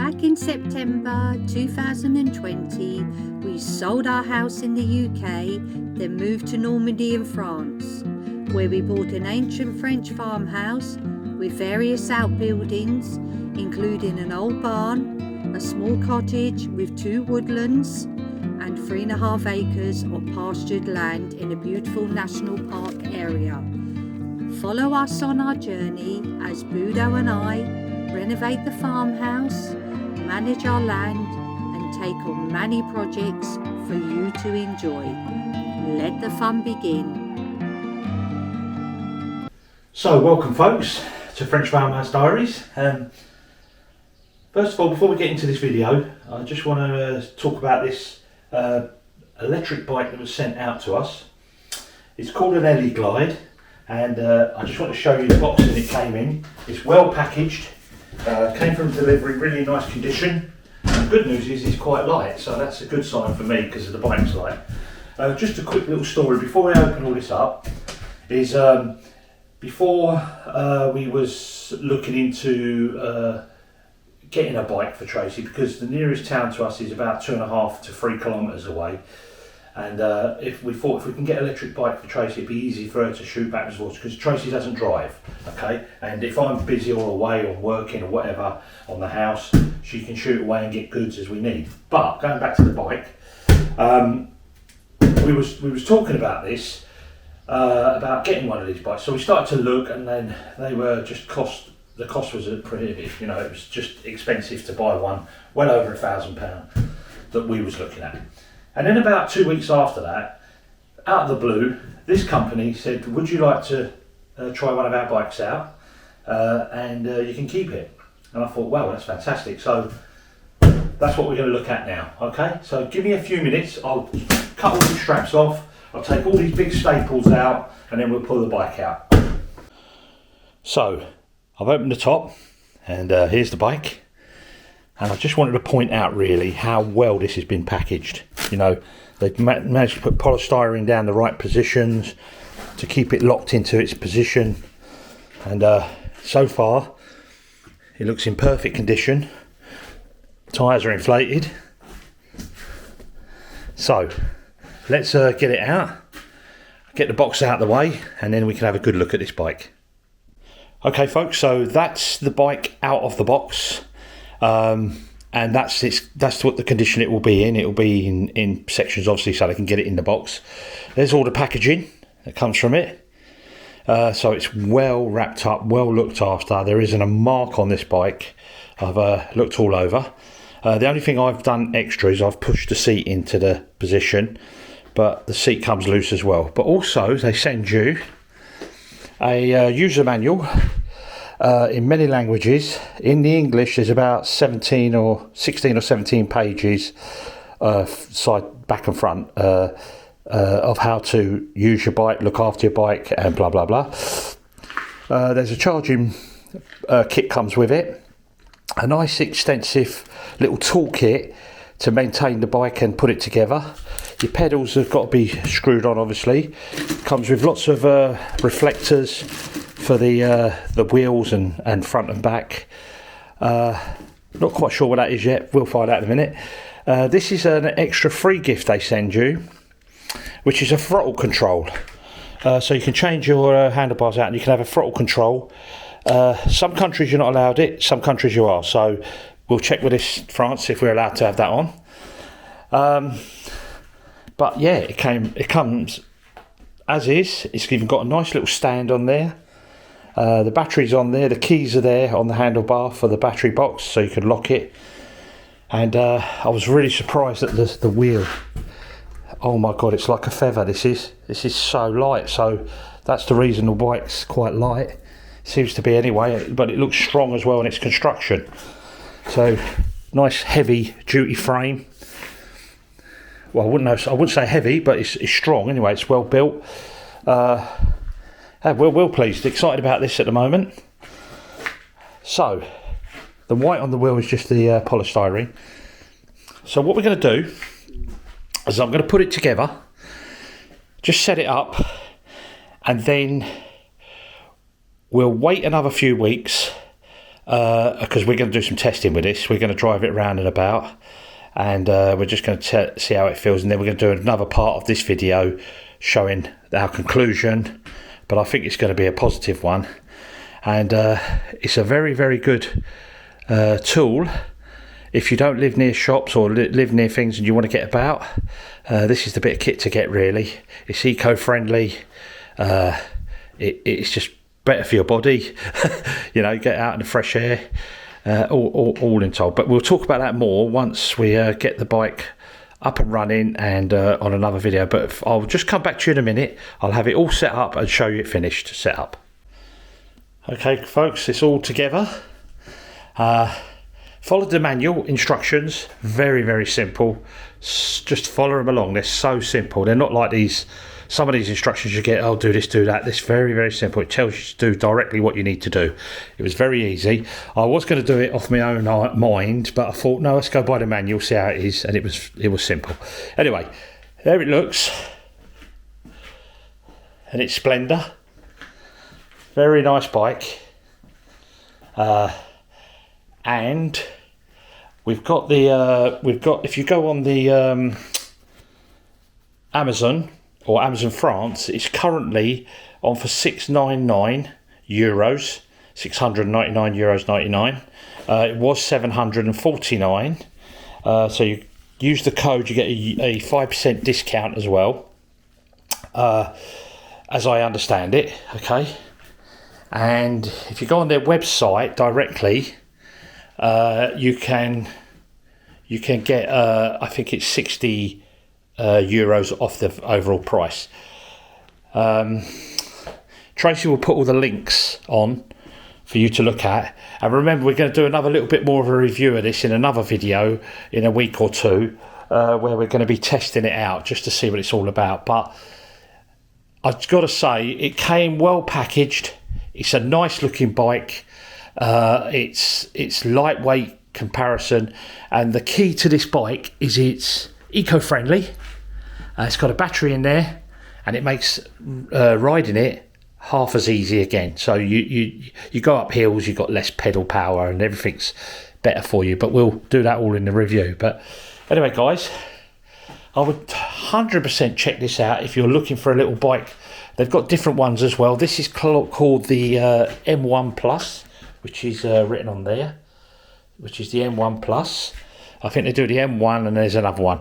Back in September 2020, we sold our house in the UK, then moved to Normandy in France, where we bought an ancient French farmhouse with various outbuildings, including an old barn, a small cottage with 2 woodlands, and 3.5 acres of pastured land in a beautiful national park area. Follow us on our journey as Budo and I renovate the farmhouse, manage our land, and take on many projects for you to enjoy. Let the fun begin. So, welcome folks to French Farmhouse Diaries. First of all, before we get into this video, I just want to talk about this electric bike that was sent out to us. It's called an Eliglide, and I just want to show you the box that it came in. It's well packaged, came from delivery, really nice condition. And the good news is it's quite light, so that's a good sign for me because the bike's light. Just a quick little story before I open all this up is before we was looking into getting a bike for Tracy, because the nearest town to us is about 2.5 to 3 kilometres away, and if we can get an electric bike for Tracy, it'd be easy for her to shoot backwards and forwards, because Tracy doesn't drive, okay, and if I'm busy or away or working or whatever on the house, she can shoot away and get goods as we need. But going back to the bike, we was talking about this, about getting one of these bikes, so we started to look, and then they were just the cost was prohibitive, you know, it was just expensive to buy one, well over £1,000 that we was looking at. And then about 2 weeks after that, out of the blue, this company said, would you like to try one of our bikes out, and you can keep it. And I thought, wow, that's fantastic. So that's what we're going to look at now, okay? So give me a few minutes, I'll cut all the straps off, I'll take all these big staples out, and then we'll pull the bike out. So I've opened the top, and here's the bike, and I just wanted to point out really how well this has been packaged. You know, they've managed to put polystyrene down the right positions to keep it locked into its position, and so far it looks in perfect condition. Tyres are inflated, so let's get it out, get the box out of the way, and then we can have a good look at this bike. Okay folks, so that's the bike out of the box, and that's what the condition it will be in. It will be in sections, obviously, so they can get it in the box. There's all the packaging that comes from it, so it's well wrapped up, well looked after. There isn't a mark on this bike. I've looked all over. The only thing I've done extra is I've pushed the seat into the position, but the seat comes loose as well. But also they send you a user manual in many languages. In the English there's about 16 or 17 pages, side, back and front, of how to use your bike, look after your bike, and blah blah blah. There's a charging kit comes with it, a nice extensive little toolkit to maintain the bike and put it together. Your pedals have got to be screwed on, obviously. Comes with lots of reflectors for the wheels and front and back. Not quite sure what that is yet, we'll find out in a minute. This is an extra free gift they send you, which is a throttle control. So you can change your handlebars out and you can have a throttle control. Some countries you're not allowed it, some countries you are. So we'll check with this France if we're allowed to have that on. But yeah, it comes as is. It's even got a nice little stand on there. The battery's on there. The keys are there on the handlebar for the battery box, so you can lock it. And I was really surprised at the wheel. Oh my god, it's like a feather. This is so light. So that's the reason the bike's quite light. Seems to be anyway, but it looks strong as well in its construction. So nice heavy duty frame. Well, I wouldn't say heavy, but it's strong anyway. It's well built. We're well pleased, excited about this at the moment. So the white on the wheel is just the polystyrene. So what we're going to do is I'm going to put it together, just set it up, and then we'll wait another few weeks because we're going to do some testing with this. We're going to drive it around and about, and we're just going to see how it feels, and then we're going to do another part of this video showing our conclusion, but I think it's going to be a positive one, and it's a very, very good tool if you don't live near shops or live near things and you want to get about. This is the bit of kit to get, really. It's eco-friendly. It's just better for your body. You know, get out in the fresh air. All in told. But we'll talk about that more once we get the bike up and running and on another video. But I'll just come back to you in a minute. I'll have it all set up and show you it finished, set up. Okay, folks, it's all together. Follow the manual instructions. Very, very simple. Just follow them along. They're so simple. They're not like some of these instructions you get, oh, do this, do that. This is very, very simple. It tells you to do directly what you need to do. It was very easy. I was going to do it off my own mind, but I thought, no, let's go by the manual, see how it is, and it was simple. Anyway, there it looks. And it's Splendour. Very nice bike. And we've got if you go on the Amazon or Amazon France, it's currently on for €699, €699.99. It was €749. So you use the code, you get a 5% discount as well, as I understand it. Okay, and if you go on their website directly, you can get I think it's €60 off the overall price. Tracy will put all the links on for you to look at, and remember, we're going to do another little bit more of a review of this in another video in a week or two, where we're going to be testing it out just to see what it's all about. But I've got to say, it came well packaged. It's a nice looking bike. It's lightweight comparison, and the key to this bike is it's eco-friendly. It's got a battery in there, and it makes riding it half as easy again. So you go up hills, you've got less pedal power, and everything's better for you. But we'll do that all in the review. But anyway, guys, I would 100% check this out if you're looking for a little bike. They've got different ones as well. This is called the M1 Plus, which is written on there, which is the M1 Plus. I think they do the M1 and there's another one.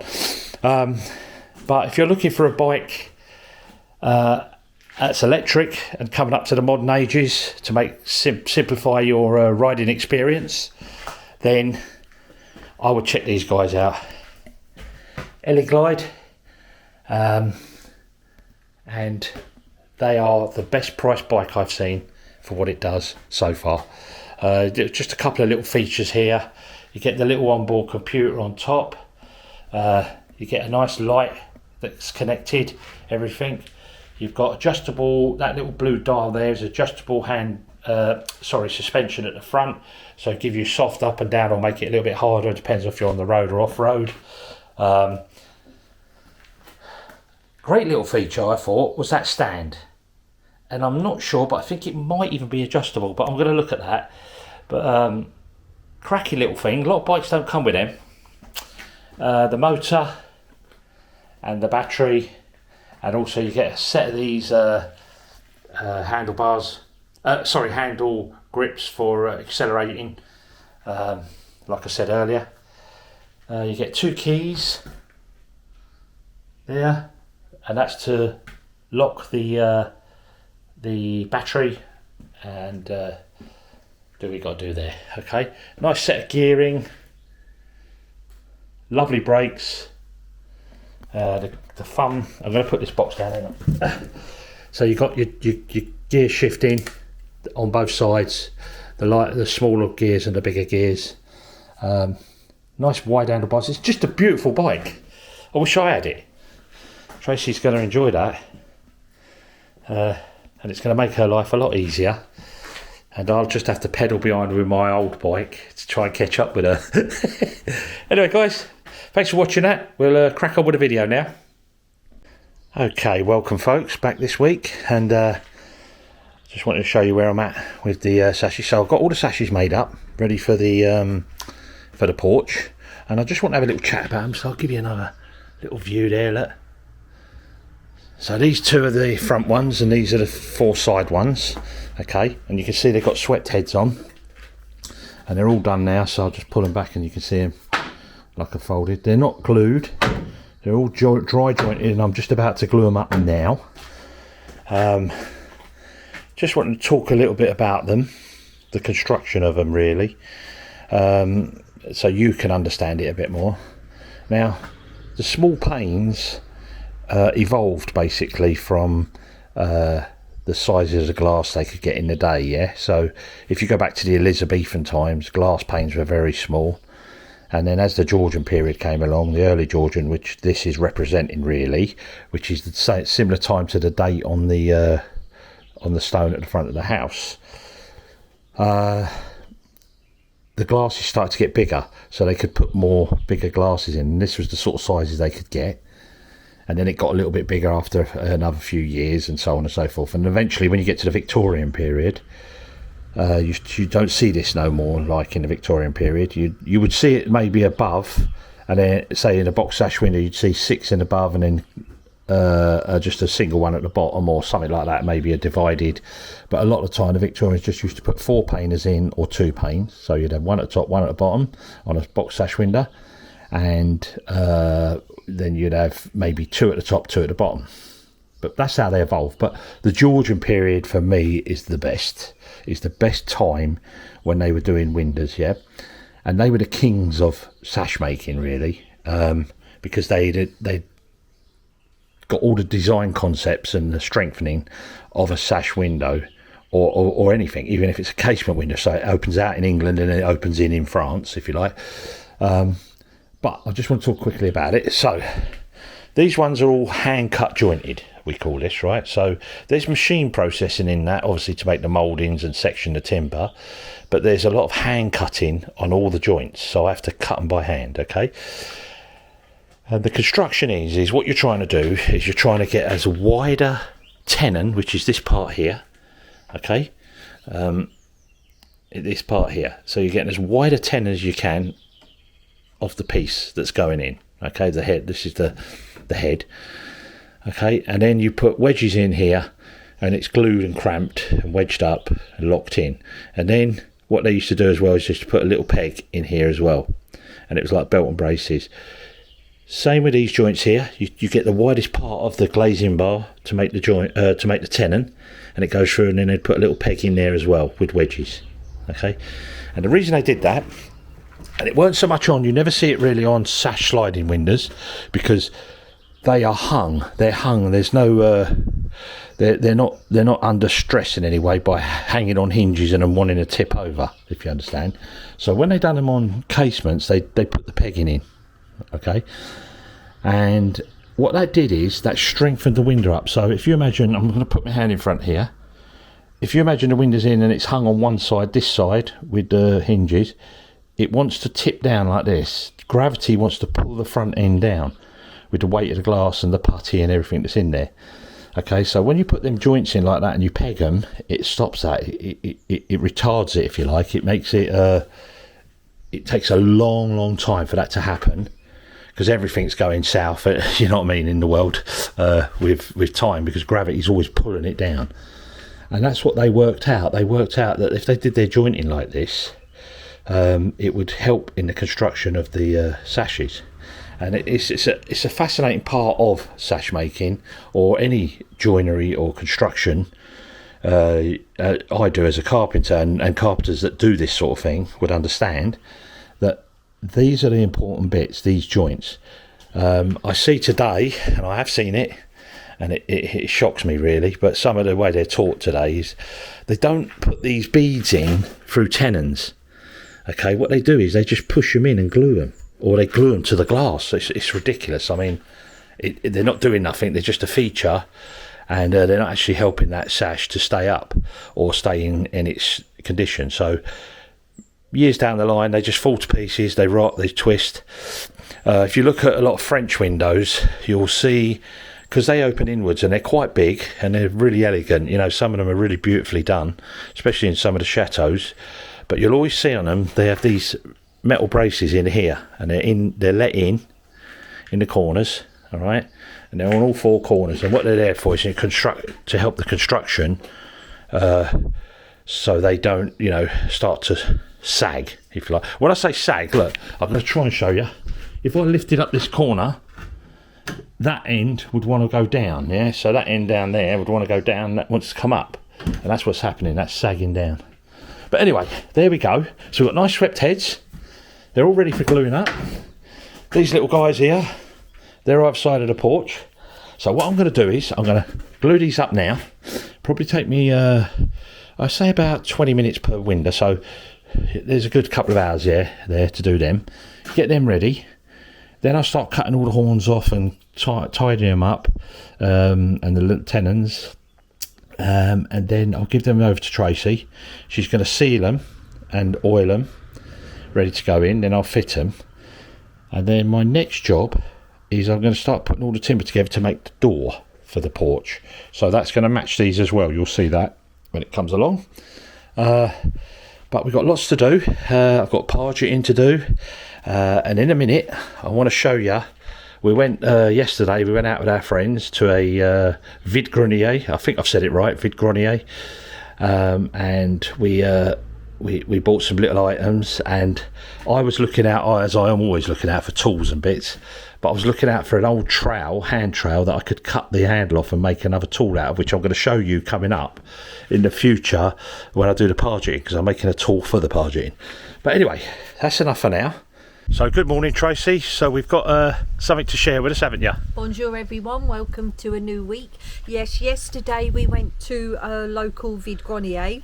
But if you're looking for a bike that's electric and coming up to the modern ages to make simplify your riding experience, then I would check these guys out. Eliglide, and they are the best price bike I've seen for what it does so far. Just a couple of little features here. You get the little onboard computer on top. You get a nice light that's connected, everything. You've got adjustable, that little blue dial there is adjustable suspension at the front, so give you soft up and down or make it a little bit harder. It depends if you're on the road or off road. Great little feature, I thought, was that stand, and I'm not sure, but I think it might even be adjustable, but I'm going to look at that. But cracky little thing. A lot of bikes don't come with them. The motor and the battery, and also you get a set of these handle grips for accelerating, like I said earlier. You get 2 keys there, and that's to lock the battery and do what we got to do there. Okay, nice set of gearing, lovely brakes. The thumb, I'm going to put this box down. So you got your gear shifting on both sides, the smaller gears and the bigger gears. Nice wide handlebars. It's just a beautiful bike. I wish I had it. Tracy's going to enjoy that, and it's going to make her life a lot easier, and I'll just have to pedal behind with my old bike to try and catch up with her. Anyway, guys, thanks for watching that. We'll crack on with the video now. Okay, welcome folks, back this week, and just wanted to show you where I'm at with the sashes. So I've got all the sashes made up, ready for the porch, and I just want to have a little chat about them. So I'll give you another little view there. Look. So these two are the front ones, and these are the 4 side ones. Okay, and you can see they've got swept heads on, and they're all done now. So I'll just pull them back, and you can see them like a folded. They're not glued. They're all dry jointed, and I'm just about to glue them up now. Just wanted to talk a little bit about them, the construction of them really, so you can understand it a bit more. Now, the small panes evolved basically from the sizes of glass they could get in the day, yeah? So if you go back to the Elizabethan times, glass panes were very small. And then as the Georgian period came along, the early Georgian, which this is representing really, which is the similar time to the date on the stone at the front of the house, the glasses started to get bigger, so they could put bigger glasses in. And this was the sort of sizes they could get. And then it got a little bit bigger after another few years, and so on and so forth. And eventually, when you get to the Victorian period, you don't see this no more like in the Victorian period. You would see it maybe above, and then say in a box sash window you'd see 6 in above, and then just a single one at the bottom or something like that, maybe a divided. But a lot of the time the Victorians just used to put 4 painters in, or 2 panes, so you'd have one at the top, one at the bottom on a box sash window, and then you'd have maybe 2 at the top, 2 at the bottom. But that's how they evolved. But the Georgian period for me is the best. It's the best time when they were doing windows, yeah. And they were the kings of sash making, really, because they got all the design concepts and the strengthening of a sash window, or anything, even if it's a casement window. So it opens out in England and it opens in France, if you like. But I just want to talk quickly about it. So these ones are all hand cut jointed, we call this, right? So there's machine processing in that, obviously, to make the mouldings and section the timber, but there's a lot of hand cutting on all the joints, so I have to cut them by hand, okay? And the construction is what you're trying to do is you're trying to get as wider tenon, which is this part here, okay? This part here. So you're getting as wide a tenon as you can of the piece that's going in, okay? The head, this is the head, okay? And then you put wedges in here, and it's glued and cramped and wedged up and locked in. And then what they used to do as well is just to put a little peg in here as well, and it was like belt and braces. Same with these joints here. You get the widest part of the glazing bar to make the joint, to make the tenon, and it goes through, and then they'd put a little peg in there as well with wedges, okay? And the reason they did that, and it weren't so much on, you never see it really on sash sliding windows, because they are hung. They're hung. There's no they're not under stress in any way by hanging on hinges and them wanting to tip over, if you understand. So when they done them on casements, they put the pegging in, okay? And what that did is that strengthened the window up. So if you imagine, I'm going to put my hand in front here, if you imagine the window's in and it's hung on one side, this side with the hinges, it wants to tip down like this. Gravity wants to pull the front end down with the weight of the glass and the putty and everything that's in there. Okay, so when you put them joints in like that and you peg them, it stops that. It retards it, if you like. It makes it, it takes a long time for that to happen, because everything's going south, you know what I mean, in the world with time, because gravity's always pulling it down. And that's what they worked out. They worked out that if they did their jointing like this, it would help in the construction of the sashes. And it's a fascinating part of sash making, or any joinery or construction. I do as a carpenter, and carpenters that do this sort of thing would understand that these are the important bits, these joints. I see today, and I have seen it, and it shocks me really, but some of the way they're taught today is they don't put these beads in through tenons. Okay, what they do is they just push them in and glue them, or they glue them to the glass. It's ridiculous. I mean, they're not doing nothing, they're just a feature, and they're not actually helping that sash to stay up or stay in its condition. So years down the line, they just fall to pieces, they rot, they twist. If you look at a lot of French windows, you'll see because they open inwards and they're quite big and they're really elegant. You know, some of them are really beautifully done, especially in some of the chateaus. But you'll always see on them, they have these metal braces in here, and they're let in the corners, all right, and they're on all four corners. And what they're there for is to help the construction, so they don't, you know, start to sag, if you like. When I say sag, look, I'm going to try and show you. If I lifted up this corner, that end would want to go down, yeah. So that end down there would want to go down. That wants to come up, and that's what's happening. That's sagging down. But anyway, there we go. So we've got nice swept heads. They're all ready for gluing up. These little guys here, they're either side of the porch. So what I'm going to do is I'm going to glue these up now. Probably take me, I say about 20 minutes per window. So there's a good couple of hours there to do them. Get them ready. Then I'll start cutting all the horns off and tidying them up, and the tenons. And then I'll give them over to Tracy. She's going to seal them and oil them, ready to go in. Then I'll fit them, and then my next job is I'm going to start putting all the timber together to make the door for the porch. So that's going to match these as well. You'll see that when it comes along. But we've got lots to do. I've got pargeting to do, and in a minute I want to show you. We went yesterday. We went out with our friends to a vide Grenier. I think I've said it right, vide Grenier, and we bought some little items. And I was looking out, as I am always looking out, for tools and bits. But I was looking out for an old trowel, hand trowel, that I could cut the handle off and make another tool out of, which I'm going to show you coming up in the future when I do the pargeting, because I'm making a tool for the pargeting. But anyway, that's enough for now. So good morning, Tracy. So we've got something to share with us, haven't you? Bonjour everyone, welcome to a new week. Yes, yesterday we went to a local vide Grenier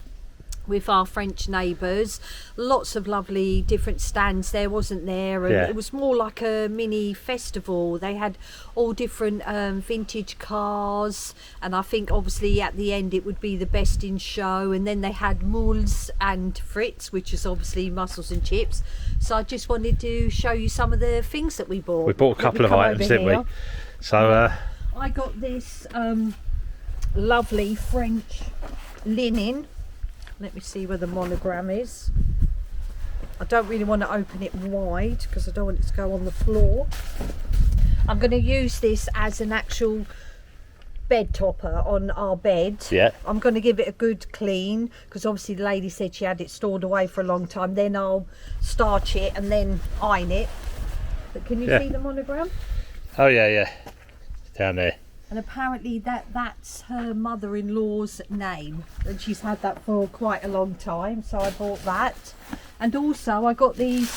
with our French neighbours. Lots of lovely different stands there, wasn't there? And it was more like a mini festival. They had all different vintage cars, and I think obviously at the end it would be the best in show. And then they had moules and frites, which is obviously mussels and chips. So I just wanted to show you some of the things that we bought. We bought a couple of items, didn't we? So I got this lovely French linen. Let me see where the monogram is. I don't really want to open it wide because I don't want it to go on the floor. I'm going to use this as an actual bed topper on our bed. Yeah. I'm going to give it a good clean because obviously the lady said she had it stored away for a long time. Then I'll starch it and then iron it. But can you see the monogram? Oh yeah, down there. And apparently that's her mother-in-law's name, and she's had that for quite a long time, so I bought that. And also I got these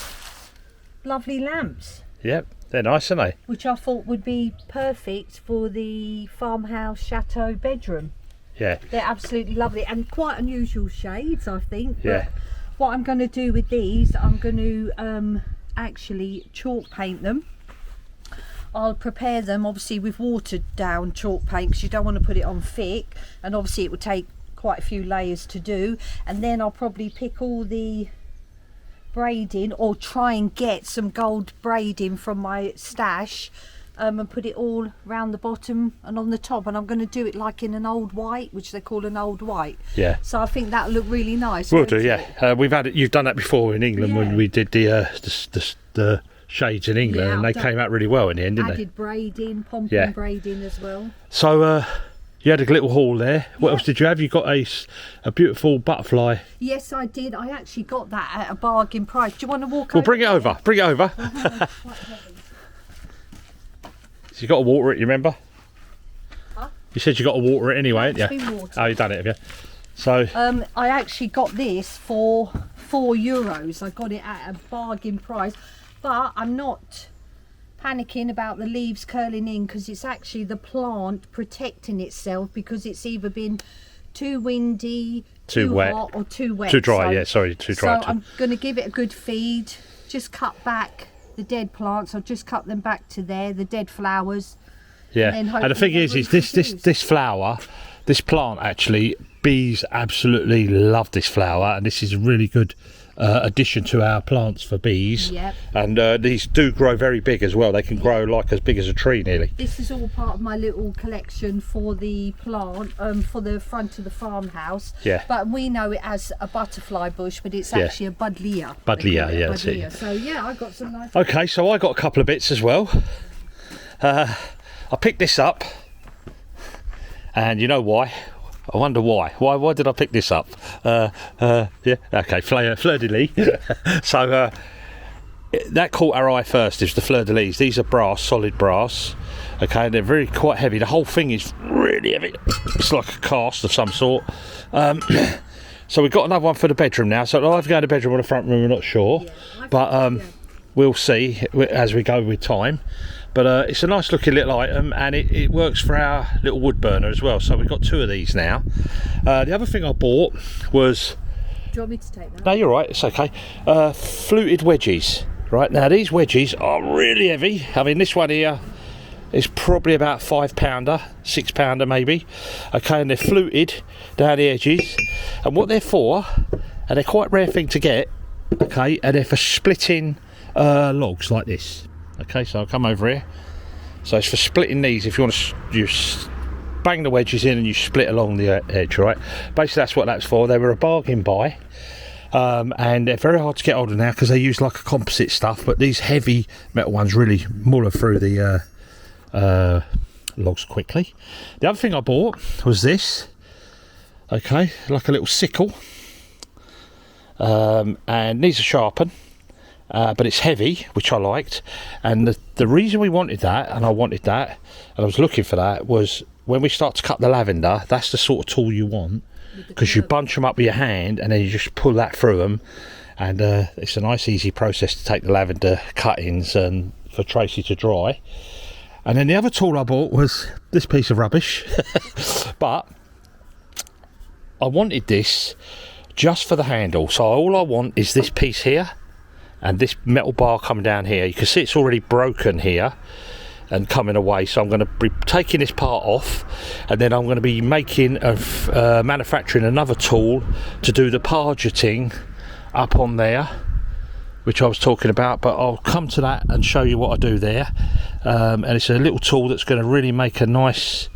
lovely lamps. Yep, they're nice, aren't they? Which I thought would be perfect for the farmhouse chateau bedroom. Yeah. They're absolutely lovely and quite unusual shades, I think. Yeah. But what I'm going to do with these, I'm going to actually chalk paint them. I'll prepare them obviously with watered down chalk paint because you don't want to put it on thick, and obviously it would take quite a few layers to do. And then I'll probably pick all the braiding, or try and get some gold braiding from my stash, and put it all round the bottom and on the top. And I'm going to do it like in an old white, which they call an old white. Yeah. So I think that'll look really nice. We'll do, yeah. We've had it. You've done that before in England when we did the shades in England, and they came out really well in the end, didn't they? Added braiding, pompon braiding as well. So you had a little haul there. What else did you have? You got a beautiful butterfly. Yes, I did. I actually got that at a bargain price. Do you want to walk over? Well, bring it over. Bring it over. So you got to water it, you remember? Huh? You said you got to water it anyway, yeah, hadn't you? Oh, you've done it, have you? So I actually got this for €4. I got it at a bargain price. But I'm not panicking about the leaves curling in because it's actually the plant protecting itself because it's either been too windy, too wet, hot or too wet. Too dry, too dry. So I'm going to give it a good feed, just cut back the dead plants. I'll just cut them back to there, the dead flowers. Yeah, and the thing is this flower, this plant actually, bees absolutely love this flower, and this is a really good addition to our plants for bees. Yep. And these do grow very big as well. They can grow like as big as a tree nearly. This is all part of my little collection for the plant, for the front of the farmhouse. Yeah. But we know it as a butterfly bush, but it's Yeah. actually a buddleia. Buddleia, yeah, that's it. So yeah, I got some nice. Okay, so I got a couple of bits as well. I picked this up, and you know why? I wonder why. Why did I pick this up? Yeah, okay, fleur de lis. So that caught our eye first. Is the fleur de lis. These are brass, solid brass. Okay, and they're quite heavy. The whole thing is really heavy. It's like a cast of some sort. So we've got another one for the bedroom now. So I'll either go to the bedroom or the front room. We're not sure, but we'll see as we go with time. But it's a nice looking little item, and it works for our little wood burner as well. So we've got 2 of these now. The other thing I bought was... Do you want me to take that? No, you're right, it's okay. Fluted wedges. Right, now these wedges are really heavy. I mean, this one here is probably about £5, £6 maybe. Okay, and they're fluted down the edges. And what they're for, and they're quite a rare thing to get, okay, and they're for splitting logs like this. Okay, so I'll come over here. So it's for splitting these. If you want to, you bang the wedges in and you split along the edge, right? Basically, that's what that's for. They were a bargain buy, and they're very hard to get hold of now because they use like a composite stuff. But these heavy metal ones really muller through the logs quickly. The other thing I bought was this. Okay, like a little sickle, and needs a sharpen. But it's heavy, which I liked, and the reason we wanted that, and I wanted that, and I was looking for that, was when we start to cut the lavender, that's the sort of tool you want, because you bunch them up with your hand and then you just pull that through them, and it's a nice easy process to take the lavender cuttings and for Tracy to dry. And then the other tool I bought was this piece of rubbish, but I wanted this just for the handle, so all I want is this piece here and this metal bar coming down here. You can see it's already broken here and coming away, so I'm going to be taking this part off, and then I'm going to be making manufacturing another tool to do the pargeting up on there, which I was talking about, but I'll come to that and show you what I do there. And it's a little tool that's going to really make a nice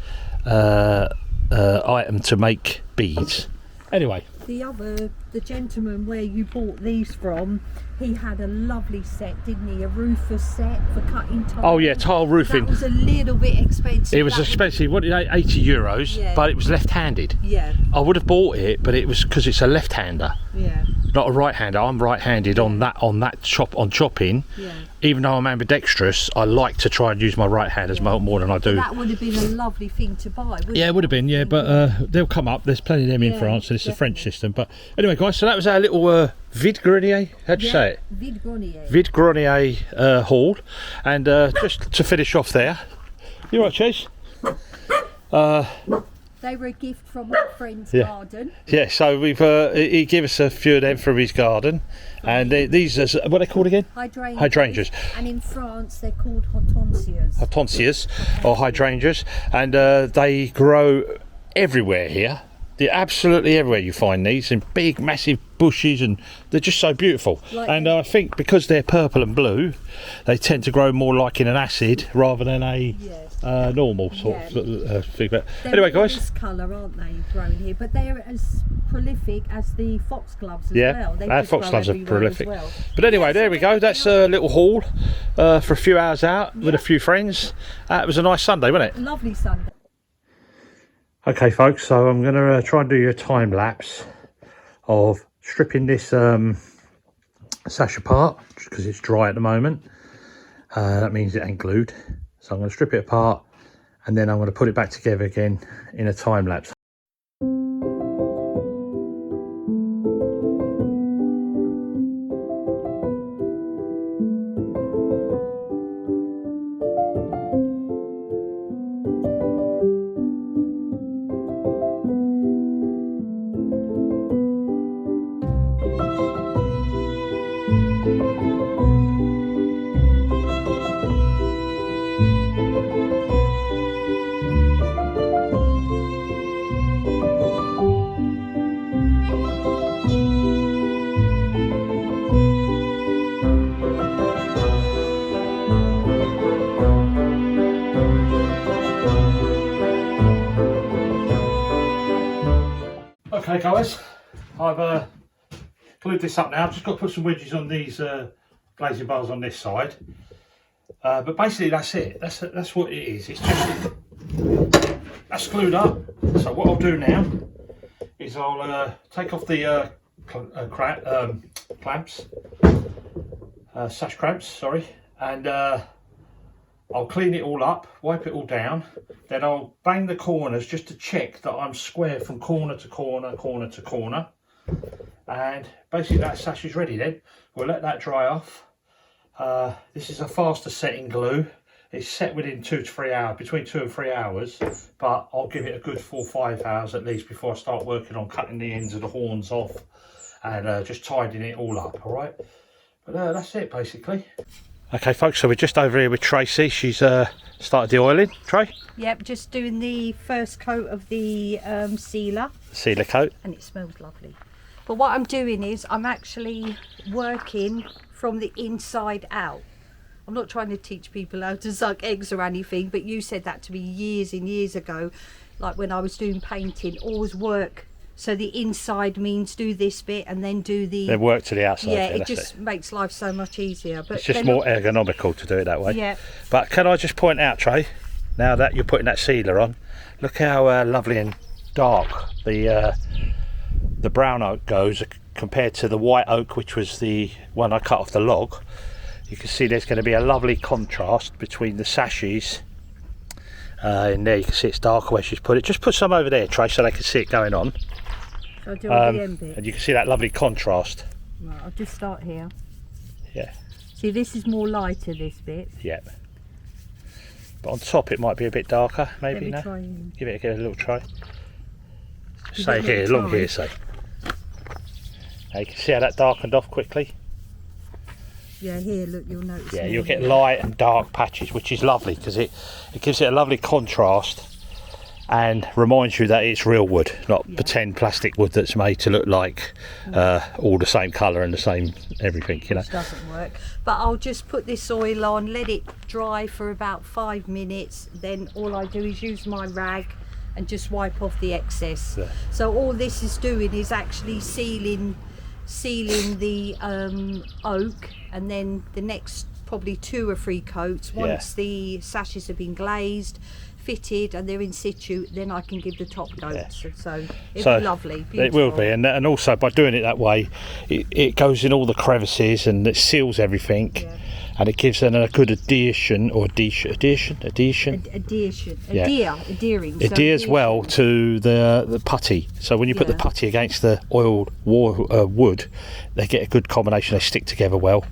item to make beads. Anyway, the gentleman where you bought these from, he had a lovely set, didn't he? A roofer set for cutting tile. oh yeah, tile roofing. That was a little bit expensive. It was expensive. What did I, €80? Yeah. But it was left-handed. Yeah. I would have bought it, but it was because it's a left-hander, Yeah. not a right-hander. I'm right-handed on that chopping. Yeah. Even though I'm ambidextrous, I like to try and use my right hand as more than I do. That would have been a lovely thing to buy, wouldn't Yeah, it would have been, yeah, but they'll come up. There's plenty of them in Yeah, France, and it's a French definitely. system. But anyway, guys, so that was our little vide Grenier. How'd you say it? Vide Grenier. Vide Grenier haul. And just to finish off there, you right, Chase? They were a gift from my friend's Yeah. garden. Yeah, so we've he gave us a few of them from his garden, and these are what are they called again? Hydrangeas. Hydrangeas. And in France they're called hortensias. Hortensias or hydrangeas, and they grow everywhere here. They're absolutely everywhere. You find these in big, massive bushes, and they're just so beautiful. And I think because they're purple and blue, they tend to grow more like in an acid rather than a normal sort of thing. But anyway, guys. This colour, aren't they, growing here? But they're as prolific as the foxgloves as well. They our just grow foxgloves are everywhere as prolific. well. But anyway, there we go. That's a little haul for a few hours out with a few friends. It was a nice Sunday, wasn't it? Lovely Sunday. Okay, folks, so I'm going to try and do you a time lapse of stripping this sash apart because it's dry at the moment. That means it ain't glued. So I'm going to strip it apart and then I'm going to put it back together again in a time lapse. guys, I've glued this up now. I've just got to put some wedges on these glazing bars on this side. But basically that's it. That's what it is. It's just that's glued up. So what I'll do now is I'll take off the clamps, sash clamps, sorry, and I'll clean it all up, wipe it all down, then I'll bang the corners just to check that I'm square from corner to corner, corner to corner, and basically that sash is ready then. We'll let that dry off. This is a faster setting glue. It's set within 2 to 3 hours, between 2 and 3 hours, but I'll give it a good 4 or 5 hours at least before I start working on cutting the ends of the horns off and just tidying it all up, all right? But that's it basically. Okay folks, so we're just over here with Tracy. She's started the oiling, Trey? Yep, just doing the first coat of the sealer Coat. and it smells lovely. But what I'm doing is I'm actually working from the inside out. I'm not trying to teach people how to suck eggs or anything, but you said that to me years and years ago, like when I was doing painting, always work. So the inside means do this bit and then do the... Then work to the outside. Yeah, it just makes life so much easier. But it's just more ergonomical to do it that way. Yeah. But can I just point out, Trey, now that you're putting that sealer on, look how lovely and dark the brown oak goes compared to the white oak, which was the one I cut off the log. You can see there's going to be a lovely contrast between the sashes in there. You can see it's darker where she's put it. Just put some over there, Trey, so they can see it going on. So I'll do all the end bit. And you can see that lovely contrast. Right, I'll just start here. Yeah. See, this is more lighter, this bit. Yeah. But on top it might be a bit darker, maybe. Let me No? try. Give it a little try. Give Say it a here, little along try. here, say. Now you can see how that darkened off quickly. Yeah, here, look, you'll notice. Yeah, more you'll get here. light and dark patches, which is lovely because it gives it a lovely contrast and reminds you that it's real wood, not pretend plastic wood that's made to look like all the same colour and the same everything, you know. Which doesn't work. But I'll just put this oil on, let it dry for about 5 minutes. Then all I do is use my rag and just wipe off the excess. Yeah. So all this is doing is actually sealing the oak, and then the next probably 2 or 3 coats once the sashes have been glazed, fitted, and they're in situ, then I can give the top coats. So it'll be lovely, beautiful. It will be, and also by doing it that way it goes in all the crevices and it seals everything. And it gives them a good adhesion well to the putty. So when you put the putty against the oiled wood, they get a good combination. They stick together well,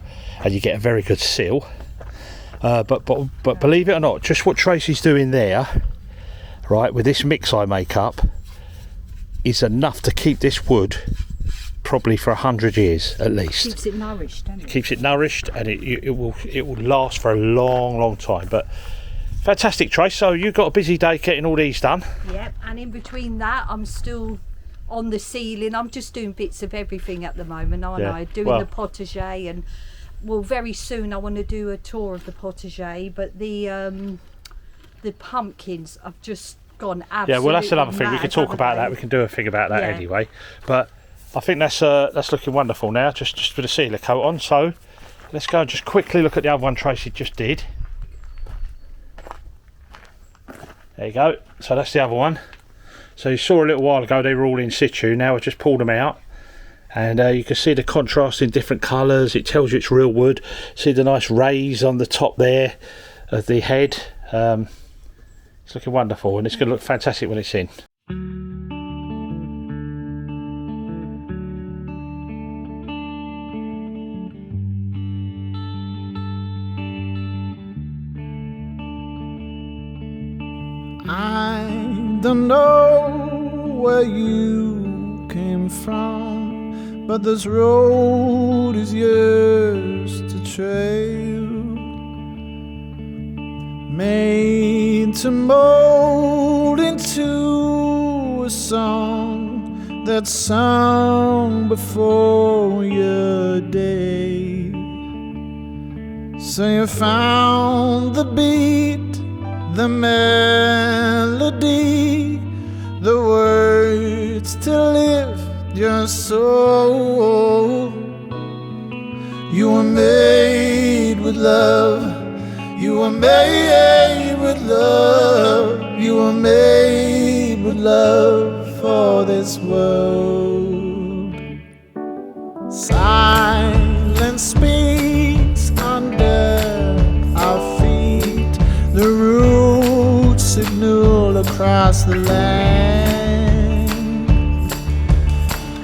and you get a very good seal. But believe it or not, just what Tracy's doing there, right, with this mix I make up, is enough to keep this wood probably for 100 years at least. Keeps it nourished, doesn't it? Keeps it nourished, and it will last for a long time. But fantastic, Trace. So you've got a busy day getting all these done. Yep, and in between that I'm still on the ceiling. I'm just doing bits of everything at the moment, aren't I? Doing the potager, and well, very soon I want to do a tour of the potager, but the pumpkins I've just gone absolutely well, that's another thing. We mad, can talk haven't about they? that. We can do a thing about that anyway. But I think that's looking wonderful now, just with the sealer coat on. So let's go and just quickly look at the other one Tracy just did. There you go. So that's the other one. So you saw a little while ago they were all in situ. Now I've just pulled them out, and you can see the contrast in different colours. It tells you it's real wood. See the nice rays on the top there of the head. It's looking wonderful, and it's going to look fantastic when it's in. I don't know where you came from, but this road is yours to trail, made to mold into a song that's sung before your day. So you found the beat, the melody, the words to live your soul. You were made with love. You were made with love. You were made with love for this world. Silence speaks under our feet. The roots signal across the land.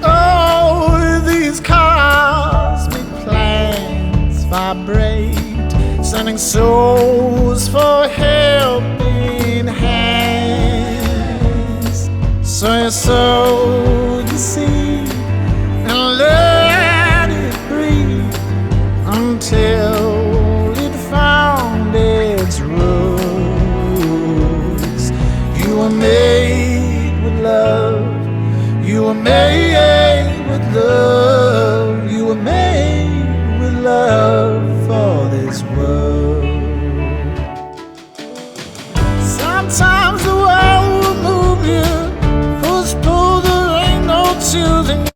Oh, these cosmic plans vibrate, sending souls for helping hands. So you sow your seed and let it breathe until it found its roots. You were made with love. You were made with love. You were made with love for this world. Sometimes the world will move you, push, pull, there ain't no choosing.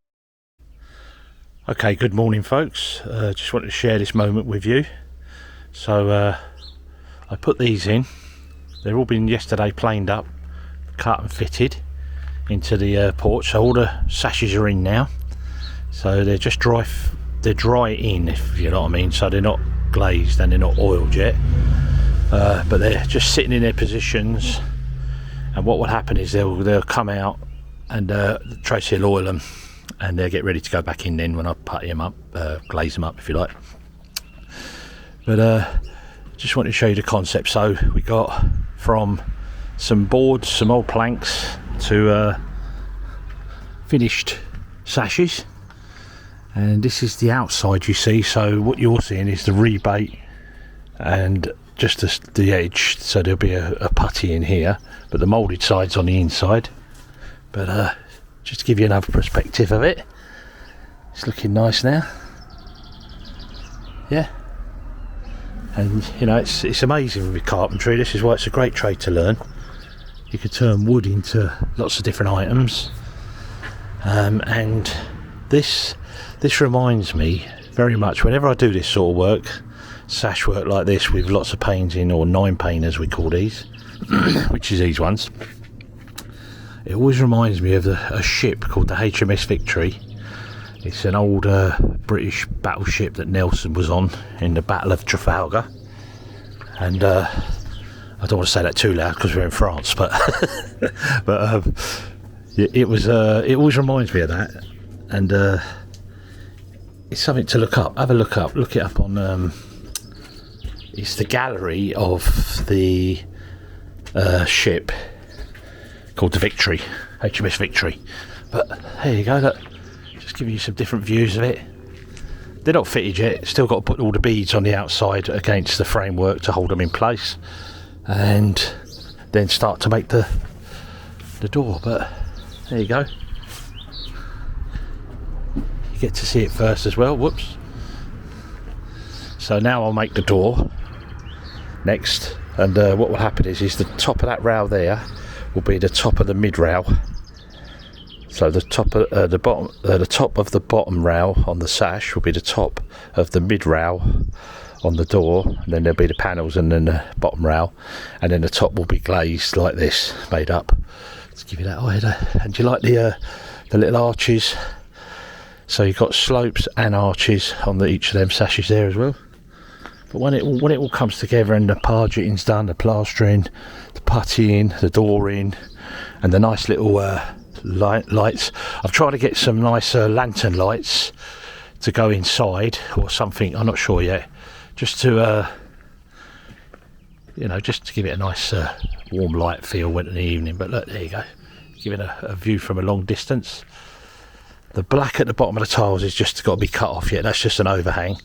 Okay, good morning folks. Just wanted to share this moment with you. So I put these in. They've all been yesterday planed up, cut and fitted into the porch. So all the sashes are in now. So they're just dry. They're dry in, if you know what I mean. So they're not glazed and they're not oiled yet. But they're just sitting in their positions. And what will happen is they'll come out and Tracy will oil them. And they'll get ready to go back in then when I putty them up, glaze them up if you like. But just wanted to show you the concept. So we got from some boards, some old planks to finished sashes, and this is the outside you see. So what you're seeing is the rebate and just the edge, so there'll be a putty in here, but the moulded side's on the inside. But just to give you another perspective of it, it's looking nice now. Yeah, and you know, it's amazing with carpentry. This is why it's a great trade to learn. You could turn wood into lots of different items, and this reminds me very much, whenever I do this sort of work, sash work like this with lots of panes in, or 9 pane as we call these, which is these ones. It always reminds me of a ship called the HMS Victory. It's an old British battleship that Nelson was on in the Battle of Trafalgar. And I don't want to say that too loud because we're in France, but it always reminds me of that. And it's something to look up. Have a look up. Look it up on. It's the gallery of the ship called the Victory, HMS Victory. But there you go, look, just giving you some different views of it. They're not fitted yet, still got to put all the beads on the outside against the framework to hold them in place, and then start to make the door. But there you go, you get to see it first as well. Whoops. So now I'll make the door next, and what will happen is the top of that rail there will be the top of the mid rail. So the top of the top of the bottom rail on the sash will be the top of the mid rail on the door, and then there'll be the panels and then the bottom rail, and then the top will be glazed like this, made up. Let's give you that header. And do you like the little arches? So you've got slopes and arches on each of them sashes there as well. But when it all comes together and the pargeting's done, the plastering, the puttying, the door in, and the nice little lights. I've tried to get some nice lantern lights to go inside or something. I'm not sure yet. Just to just to give it a nice warm light feel in the evening. But look, there you go, giving a view from a long distance. The black at the bottom of the tiles is just got to be cut off yet. That's just an overhang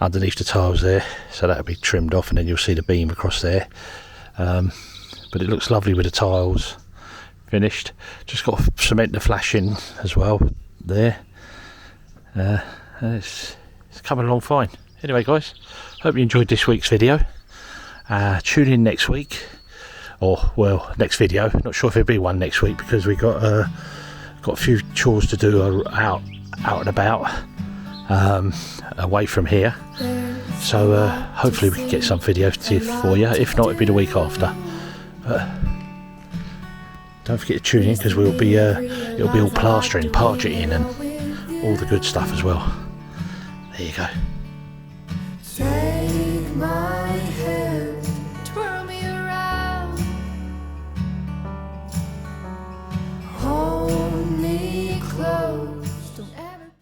underneath the tiles there, so that'll be trimmed off, and then you'll see the beam across there. But it looks lovely with the tiles finished. Just got to cement the flashing as well there. It's coming along fine. Anyway guys, hope you enjoyed this week's video. Tune in next week, or well, next video. Not sure if there'll be one next week because we got got a few chores to do out and about, away from here. So hopefully we can get some videos for you. If not, it'll be the week after. But don't forget to tune in, because it'll be all plastering, pargeting and all the good stuff as well. There you go. Take my